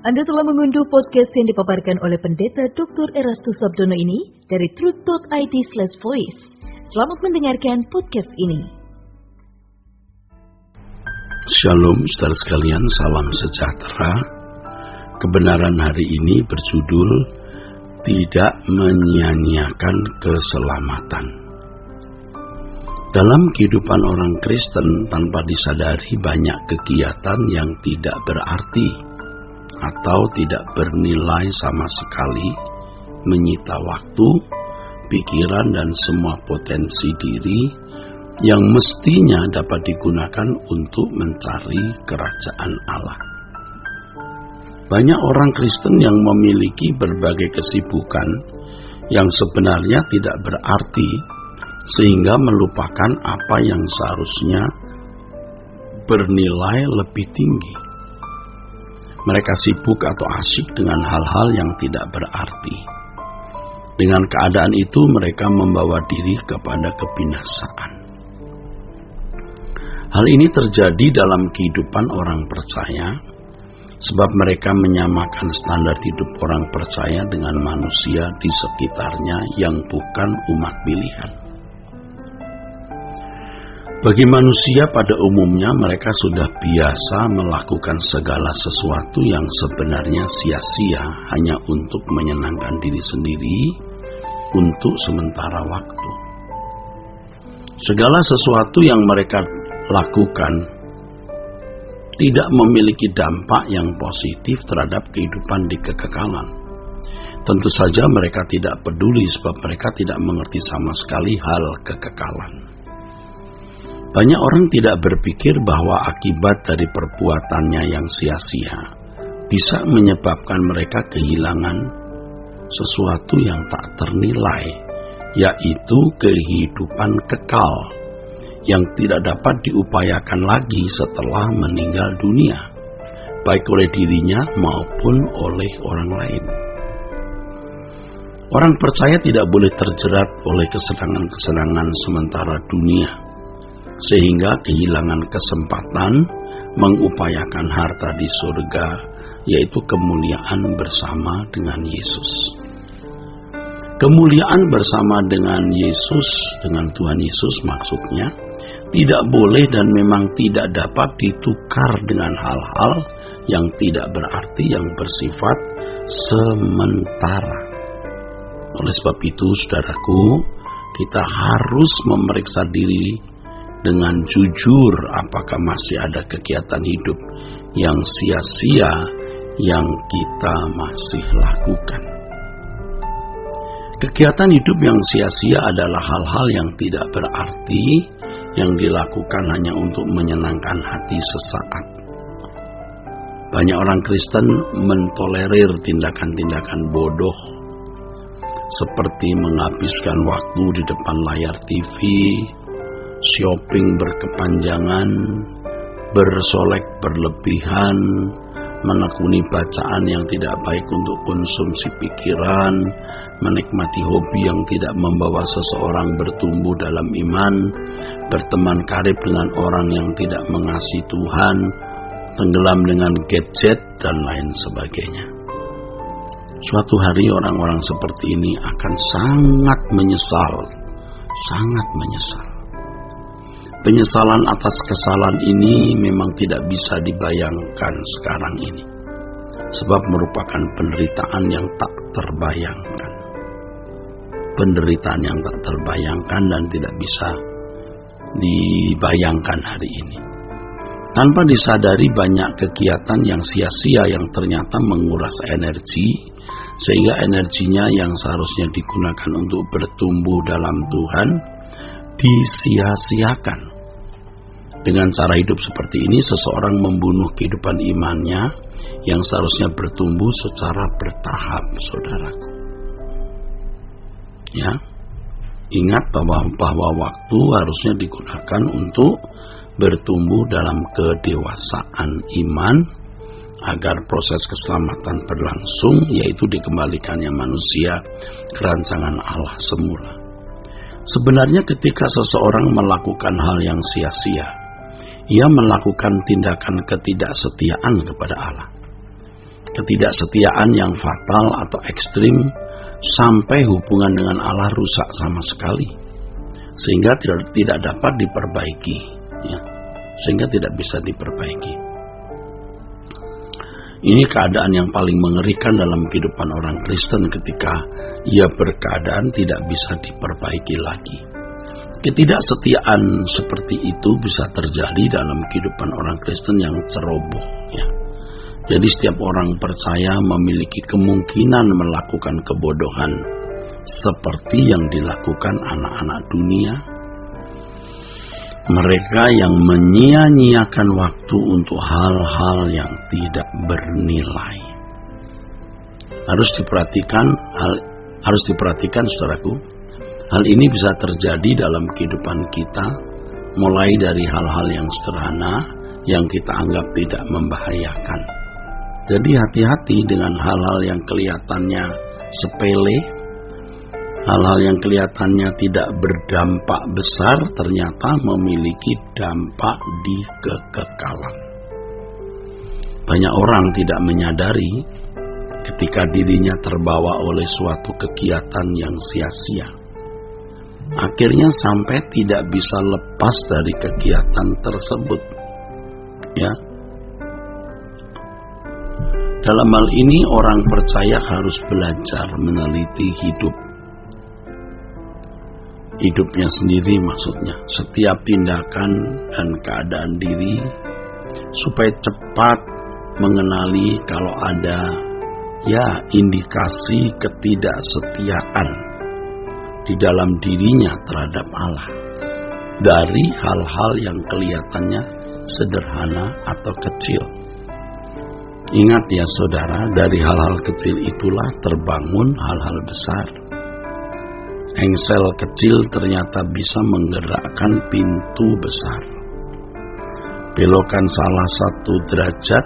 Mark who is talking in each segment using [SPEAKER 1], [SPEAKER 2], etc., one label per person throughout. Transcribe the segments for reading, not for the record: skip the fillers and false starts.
[SPEAKER 1] Anda telah mengunduh podcast yang dipaparkan oleh Pendeta Dr. Erastus Sabdono ini dari truth.id/voice. Selamat mendengarkan podcast ini.
[SPEAKER 2] Shalom saudara sekalian, salam sejahtera. Kebenaran hari ini berjudul Tidak Menyia-nyiakan Keselamatan. Dalam kehidupan orang Kristen, tanpa disadari banyak kegiatan yang tidak berarti atau tidak bernilai sama sekali, menyita waktu, pikiran, dan semua potensi diri yang mestinya dapat digunakan untuk mencari kerajaan Allah. Banyak orang Kristen yang memiliki berbagai kesibukan yang sebenarnya tidak berarti, sehingga melupakan apa yang seharusnya bernilai lebih tinggi. Mereka sibuk atau asyik dengan hal-hal yang tidak berarti. Dengan keadaan itu mereka membawa diri kepada kebinasaan. Hal ini terjadi dalam kehidupan orang percaya, sebab mereka menyamakan standar hidup orang percaya dengan manusia di sekitarnya yang bukan umat pilihan. Bagi manusia pada umumnya, mereka sudah biasa melakukan segala sesuatu yang sebenarnya sia-sia hanya untuk menyenangkan diri sendiri untuk sementara waktu. Segala sesuatu yang mereka lakukan tidak memiliki dampak yang positif terhadap kehidupan di kekekalan. Tentu saja mereka tidak peduli sebab mereka tidak mengerti sama sekali hal kekekalan. Banyak orang tidak berpikir bahwa akibat dari perbuatannya yang sia-sia bisa menyebabkan mereka kehilangan sesuatu yang tak ternilai, yaitu kehidupan kekal yang tidak dapat diupayakan lagi setelah meninggal dunia, baik oleh dirinya maupun oleh orang lain. Orang percaya tidak boleh terjerat oleh kesenangan-kesenangan sementara dunia, sehingga kehilangan kesempatan mengupayakan harta di surga, yaitu kemuliaan bersama dengan Yesus. Kemuliaan bersama dengan Yesus, dengan Tuhan Yesus maksudnya, tidak boleh dan memang tidak dapat ditukar dengan hal-hal yang tidak berarti, yang bersifat sementara. Oleh sebab itu, saudaraku, kita harus memeriksa diri dengan jujur apakah masih ada kegiatan hidup yang sia-sia yang kita masih lakukan. Kegiatan hidup yang sia-sia adalah hal-hal yang tidak berarti, yang dilakukan hanya untuk menyenangkan hati sesaat. Banyak orang Kristen mentolerir tindakan-tindakan bodoh, seperti menghabiskan waktu di depan layar TV, shopping berkepanjangan, bersolek berlebihan, menekuni bacaan yang tidak baik untuk konsumsi pikiran, menikmati hobi yang tidak membawa seseorang bertumbuh dalam iman, berteman karib dengan orang yang tidak mengasihi Tuhan, tenggelam dengan gadget, dan lain sebagainya. Suatu hari orang-orang seperti ini akan sangat menyesal, sangat menyesal. Penyesalan atas kesalahan ini memang tidak bisa dibayangkan sekarang ini, sebab merupakan penderitaan yang tak terbayangkan. Penderitaan yang tak terbayangkan dan tidak bisa dibayangkan hari ini. Tanpa disadari banyak kegiatan yang sia-sia yang ternyata menguras energi, sehingga energinya yang seharusnya digunakan untuk bertumbuh dalam Tuhan disia-siakan. Dengan cara hidup seperti ini, seseorang membunuh kehidupan imannya yang seharusnya bertumbuh secara bertahap, saudaraku. Ya, ingat bahwa waktu harusnya digunakan untuk bertumbuh dalam kedewasaan iman, agar proses keselamatan berlangsung, yaitu dikembalikannya manusia ke rancangan Allah semula. Sebenarnya ketika seseorang melakukan hal yang sia-sia, ia melakukan tindakan ketidaksetiaan kepada Allah. Ketidaksetiaan yang fatal atau ekstrim sampai hubungan dengan Allah rusak sama sekali, sehingga tidak dapat diperbaiki, ya. Sehingga tidak bisa diperbaiki. Ini keadaan yang paling mengerikan dalam kehidupan orang Kristen ketika ia berkeadaan tidak bisa diperbaiki lagi. Ketidaksetiaan seperti itu bisa terjadi dalam kehidupan orang Kristen yang ceroboh, ya. Jadi setiap orang percaya memiliki kemungkinan melakukan kebodohan seperti yang dilakukan anak-anak dunia. Mereka yang menyia-nyiakan waktu untuk hal-hal yang tidak bernilai. Harus diperhatikan saudaraku. Hal ini bisa terjadi dalam kehidupan kita, mulai dari hal-hal yang sederhana yang kita anggap tidak membahayakan. Jadi hati-hati dengan hal-hal yang kelihatannya sepele, hal-hal yang kelihatannya tidak berdampak besar ternyata memiliki dampak di kekekalan. Banyak orang tidak menyadari ketika dirinya terbawa oleh suatu kegiatan yang sia-sia. Akhirnya sampai tidak bisa lepas dari kegiatan tersebut, ya. Dalam hal ini orang percaya harus belajar meneliti hidupnya sendiri, maksudnya setiap tindakan dan keadaan diri, supaya cepat mengenali kalau ada indikasi ketidaksetiaan di dalam dirinya terhadap Allah dari hal-hal yang kelihatannya sederhana atau kecil. Ingat ya saudara, dari hal-hal kecil itulah terbangun hal-hal besar. Engsel kecil ternyata bisa menggerakkan pintu besar. Belokan salah satu derajat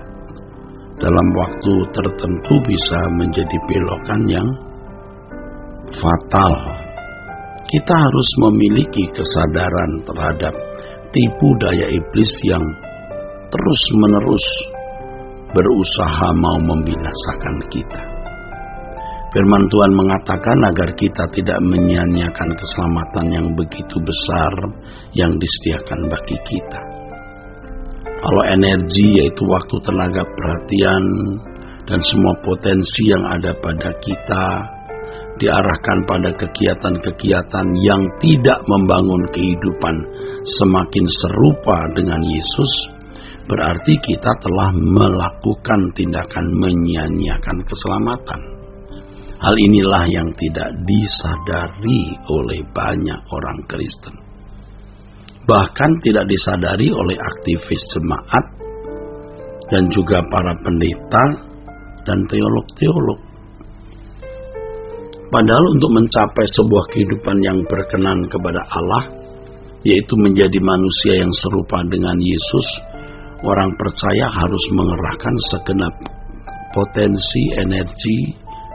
[SPEAKER 2] dalam waktu tertentu bisa menjadi belokan yang fatal. Kita harus memiliki kesadaran terhadap tipu daya iblis yang terus-menerus berusaha mau membinasakan kita. Firman Tuhan mengatakan agar kita tidak menyia-nyiakan keselamatan yang begitu besar yang disediakan bagi kita. Kalau energi, yaitu waktu, tenaga, perhatian, dan semua potensi yang ada pada kita diarahkan pada kegiatan-kegiatan yang tidak membangun kehidupan semakin serupa dengan Yesus, berarti kita telah melakukan tindakan menyia-nyiakan keselamatan. Hal inilah yang tidak disadari oleh banyak orang Kristen. Bahkan tidak disadari oleh aktivis jemaat dan juga para pendeta dan teolog-teolog. Padahal untuk mencapai sebuah kehidupan yang berkenan kepada Allah, yaitu menjadi manusia yang serupa dengan Yesus, orang percaya harus mengerahkan segenap potensi energi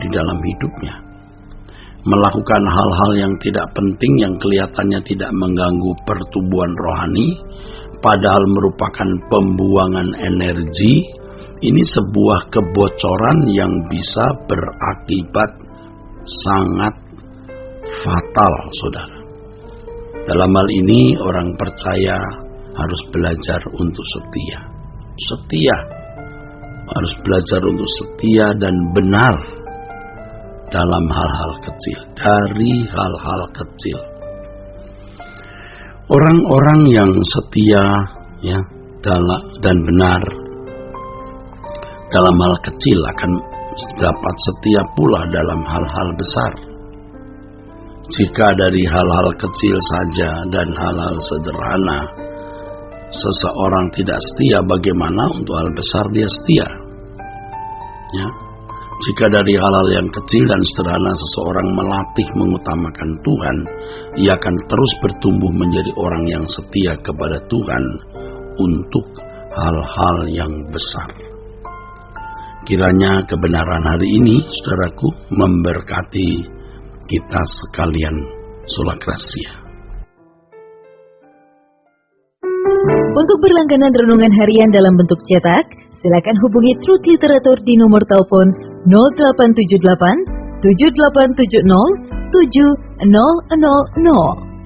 [SPEAKER 2] di dalam hidupnya. Melakukan hal-hal yang tidak penting yang kelihatannya tidak mengganggu pertumbuhan rohani, padahal merupakan pembuangan energi, ini sebuah kebocoran yang bisa berakibat sangat fatal, saudara. Dalam hal ini orang percaya harus belajar untuk setia. Harus belajar untuk setia dan benar dalam hal-hal kecil, dari hal-hal kecil. Orang-orang yang setia dan benar dalam hal kecil akan dapat setia pula dalam hal-hal besar. Jika dari hal-hal kecil saja dan hal-hal sederhana seseorang tidak setia, bagaimana untuk hal besar dia setia? Ya. Jika dari hal-hal yang kecil dan sederhana seseorang melatih mengutamakan Tuhan, ia akan terus bertumbuh menjadi orang yang setia kepada Tuhan untuk hal-hal yang besar. Kiranya kebenaran hari ini, saudaraku, memberkati kita sekalian. Sola Gracia.
[SPEAKER 1] Untuk berlangganan renungan harian dalam bentuk cetak, silakan hubungi Truth Literatur di nomor telepon 0878 7870 7000.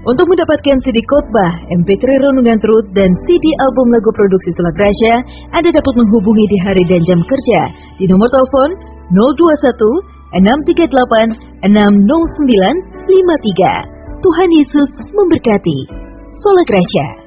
[SPEAKER 1] Untuk mendapatkan CD khotbah, MP3 Renungan Truth, dan CD album lagu produksi Sola Gracia, Anda dapat menghubungi di hari dan jam kerja di nomor telepon 021 638 60953. Tuhan Yesus memberkati. Sola Gracia.